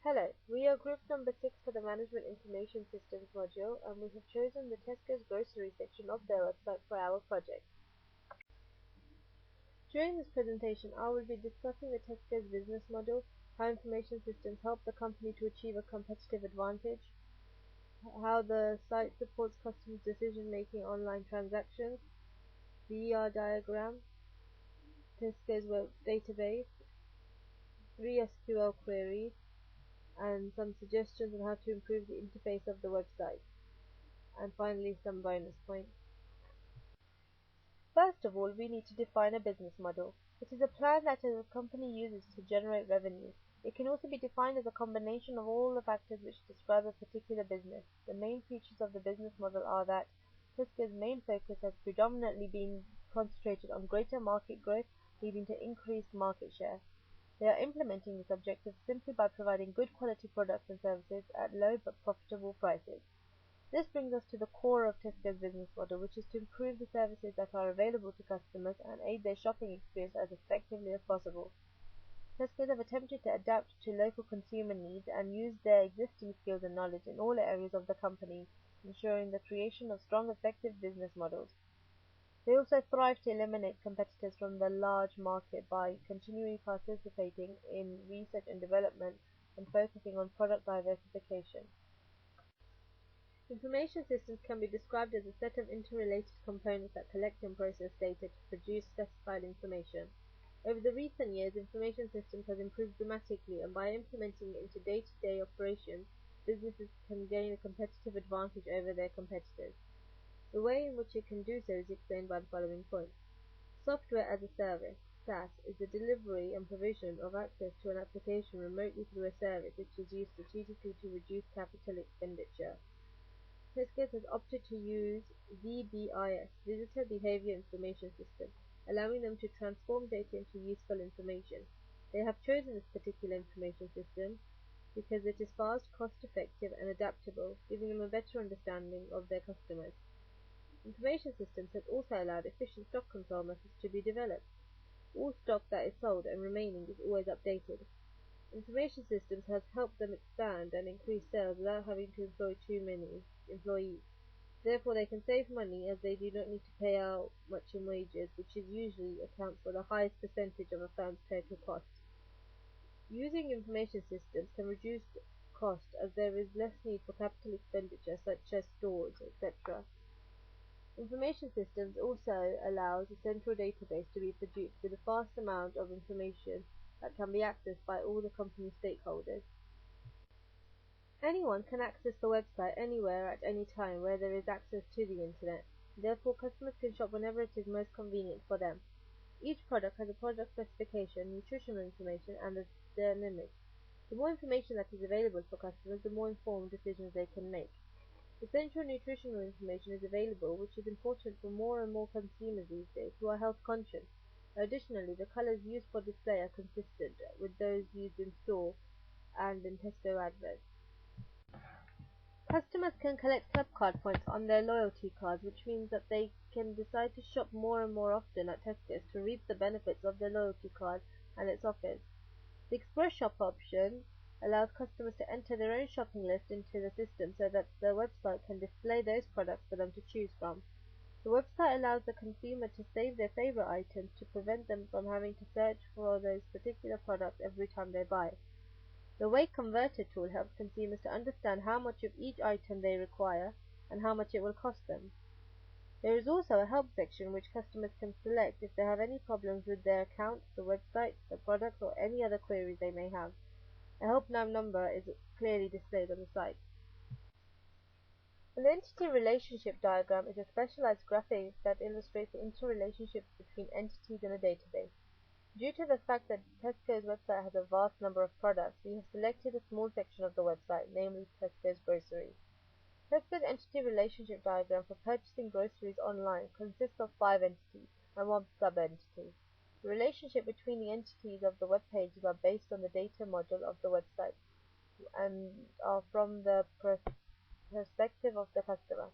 Hello, we are group number 6 for the Management Information Systems module, and we have chosen the Tesco's grocery section of their website for our project. During this presentation, I will be discussing the Tesco's business model, how information systems help the company to achieve a competitive advantage, how the site supports customers' decision-making online transactions, the ER diagram, Tesco's web database, 3 SQL queries, and some suggestions on how to improve the interface of the website, and finally some bonus points. First of all, we need to define a business model. It is a plan that a company uses to generate revenue. It can also be defined as a combination of all the factors which describe a particular business. The main features of the business model are that Tesco's main focus has predominantly been concentrated on greater market growth, leading to increased market share. They are implementing this objective simply by providing good quality products and services at low but profitable prices. This brings us to the core of Tesco's business model, which is to improve the services that are available to customers and aid their shopping experience as effectively as possible. Tesco's have attempted to adapt to local consumer needs and use their existing skills and knowledge in all areas of the company, ensuring the creation of strong, effective business models. They also thrive to eliminate competitors from the large market by continually participating in research and development and focusing on product diversification. Information systems can be described as a set of interrelated components that collect and process data to produce specified information. Over the recent years, information systems have improved dramatically, and by implementing it into day-to-day operations, businesses can gain a competitive advantage over their competitors. The way in which it can do so is explained by the following points. Software as a service, SaaS, is the delivery and provision of access to an application remotely through a service which is used strategically to reduce capital expenditure. Tesco's has opted to use VBIS, Visitor Behavior Information System, allowing them to transform data into useful information. They have chosen this particular information system because it is fast, cost-effective, and adaptable, giving them a better understanding of their customers. Information systems has also allowed efficient stock control methods to be developed. All stock that is sold and remaining is always updated. Information systems has helped them expand and increase sales without having to employ too many employees. Therefore, they can save money as they do not need to pay out much in wages, which is usually accounts for the highest percentage of a firm's total cost. Using information systems can reduce cost as there is less need for capital expenditure such as stores, etc. Information systems also allows a central database to be produced with a vast amount of information that can be accessed by all the company stakeholders. Anyone can access the website anywhere at any time where there is access to the internet. Therefore, customers can shop whenever it is most convenient for them. Each product has a product specification, nutritional information, and their image. The more information that is available for customers, the more informed decisions they can make. Essential nutritional information is available, which is important for more and more consumers these days who are health conscious. Additionally, the colors used for display are consistent with those used in store and in Tesco adverts. Customers can collect club card points on their loyalty cards, which means that they can decide to shop more and more often at Tesco's to reap the benefits of the loyalty card and its offers. The Express Shop option allows customers to enter their own shopping list into the system so that the website can display those products for them to choose from. The website allows the consumer to save their favorite items to prevent them from having to search for those particular products every time they buy. The Weight Converter tool helps consumers to understand how much of each item they require and how much it will cost them. There is also a help section which customers can select if they have any problems with their account, the website, the products, or any other queries they may have. A help now number is clearly displayed on the site. An entity relationship diagram is a specialized graphic that illustrates the interrelationships between entities in a database. Due to the fact that Tesco's website has a vast number of products, we have selected a small section of the website, namely Tesco's Grocery. Tesco's entity relationship diagram for purchasing groceries online consists of 5 entities and 1 sub-entity. The relationship between the entities of the web pages are based on the data module of the website and are from the perspective of the customer.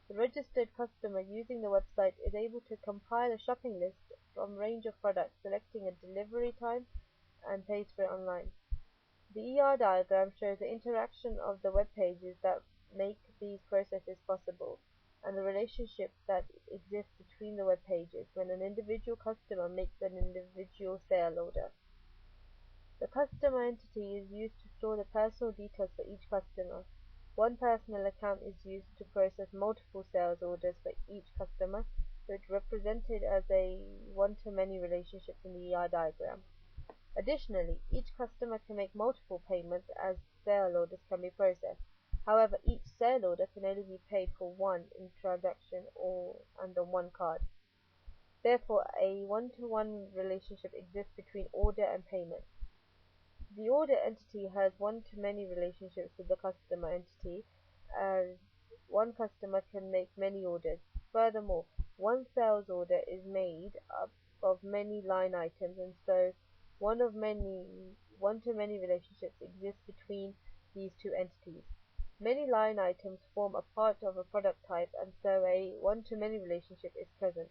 The registered customer using the website is able to compile a shopping list from a range of products, selecting a delivery time and pays for it online. The ER diagram shows the interaction of the web pages that make these processes possible, and the relationship that exists between the web pages when an individual customer makes an individual sale order. The customer entity is used to store the personal details for each customer. One personal account is used to process multiple sales orders for each customer, so it's represented as a one-to-many relationship in the ER diagram. Additionally, each customer can make multiple payments as sale orders can be processed. However, each sale order can only be paid for one in transaction and on one card. Therefore, a one-to-one relationship exists between order and payment. The order entity has one-to-many relationships with the customer entity, as one customer can make many orders. Furthermore, one sales order is made up of many line items, and so one-to-many relationships exist between these two entities. Many line items form a part of a product type, and so a one-to-many relationship is present.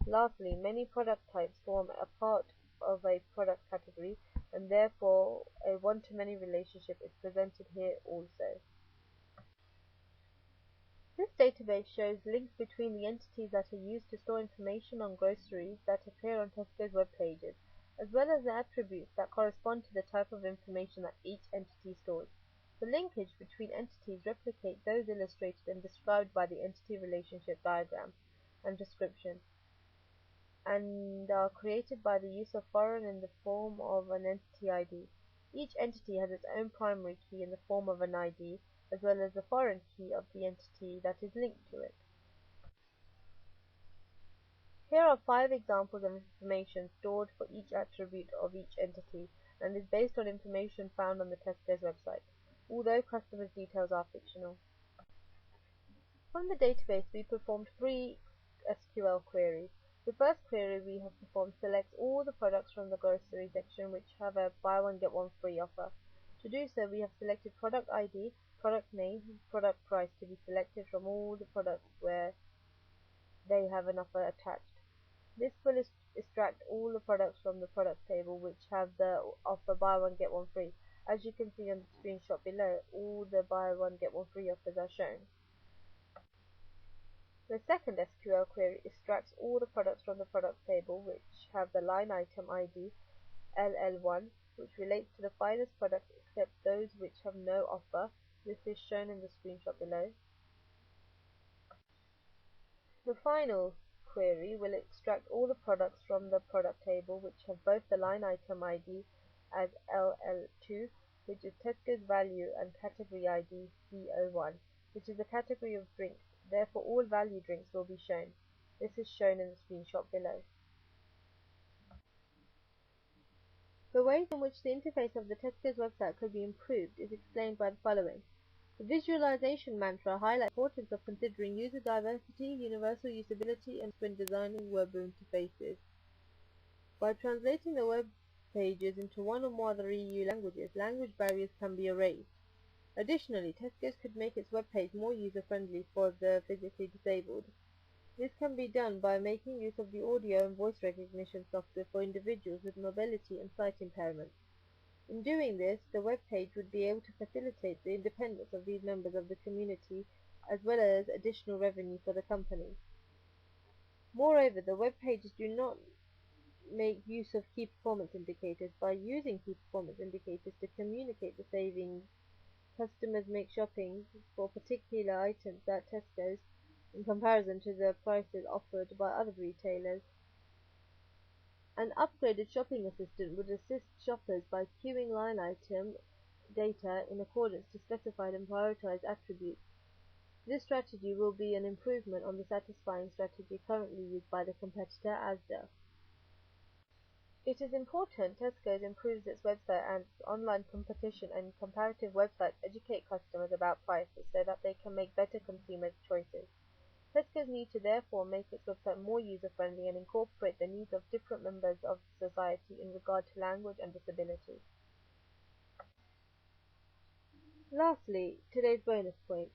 Lastly, many product types form a part of a product category, and therefore a one-to-many relationship is presented here also. This database shows links between the entities that are used to store information on groceries that appear on Tesco's web pages, as well as the attributes that correspond to the type of information that each entity stores. The linkage between entities replicate those illustrated and described by the entity relationship diagram and description, and are created by the use of foreign in the form of an entity ID. Each entity has its own primary key in the form of an ID, as well as the foreign key of the entity that is linked to it. Here are 5 examples of information stored for each attribute of each entity, and is based on information found on the Tesco's website, although customers' details are fictional. From the database, we performed 3 SQL queries. The first query we have performed selects all the products from the grocery section which have a buy one get one free offer. To do so, we have selected product ID, product name, and product price to be selected from all the products where they have an offer attached. This will extract all the products from the product table which have the offer buy one get one free. As you can see on the screenshot below, all the buy one get one free offers are shown. The second SQL query extracts all the products from the product table which have the line item ID LL1, which relates to the finest products except those which have no offer. This is shown in the screenshot below. The final query will extract all the products from the product table which have both the line item ID as LL2, which is Tesco's value, and category ID CO1, which is the category of drinks. Therefore, all value drinks will be shown. This is shown in the screenshot below. The ways in which the interface of the Tesco's website could be improved is explained by the following. The visualization mantra highlights the importance of considering user diversity, universal usability, and when designing web interfaces. By translating the web pages into one or more other EU languages, language barriers can be erased. Additionally, Tesco's could make its web page more user-friendly for the physically disabled. This can be done by making use of the audio and voice recognition software for individuals with mobility and sight impairments. In doing this, the web page would be able to facilitate the independence of these members of the community, as well as additional revenue for the company. Moreover, the web pages do not make use of key performance indicators. By using key performance indicators to communicate the savings customers make shopping for particular items at Tesco's in comparison to the prices offered by other retailers. An upgraded shopping assistant would assist shoppers by queuing line item data in accordance to specified and prioritized attributes. This strategy will be an improvement on the satisfying strategy currently used by the competitor Asda. It is important Tesco's improves its website and online competition and comparative websites educate customers about prices so that they can make better consumer choices. Tesco's need to therefore make its website more user-friendly and incorporate the needs of different members of society in regard to language and disability. Lastly, today's bonus point.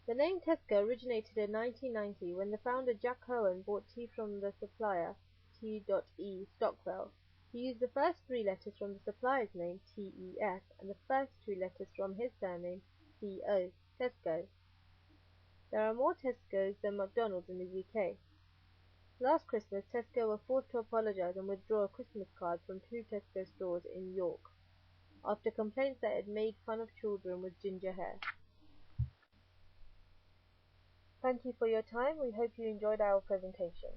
The name Tesco originated in 1990 when the founder Jack Cohen bought tea from the supplier T.E. Stockwell. He used the first three letters from the supplier's name, TES, and the first two letters from his surname, CO, Tesco. There are more Tescos than McDonald's in the UK. Last Christmas, Tesco were forced to apologise and withdraw a Christmas card from two Tesco stores in York, after complaints that it made fun of children with ginger hair. Thank you for your time. We hope you enjoyed our presentation.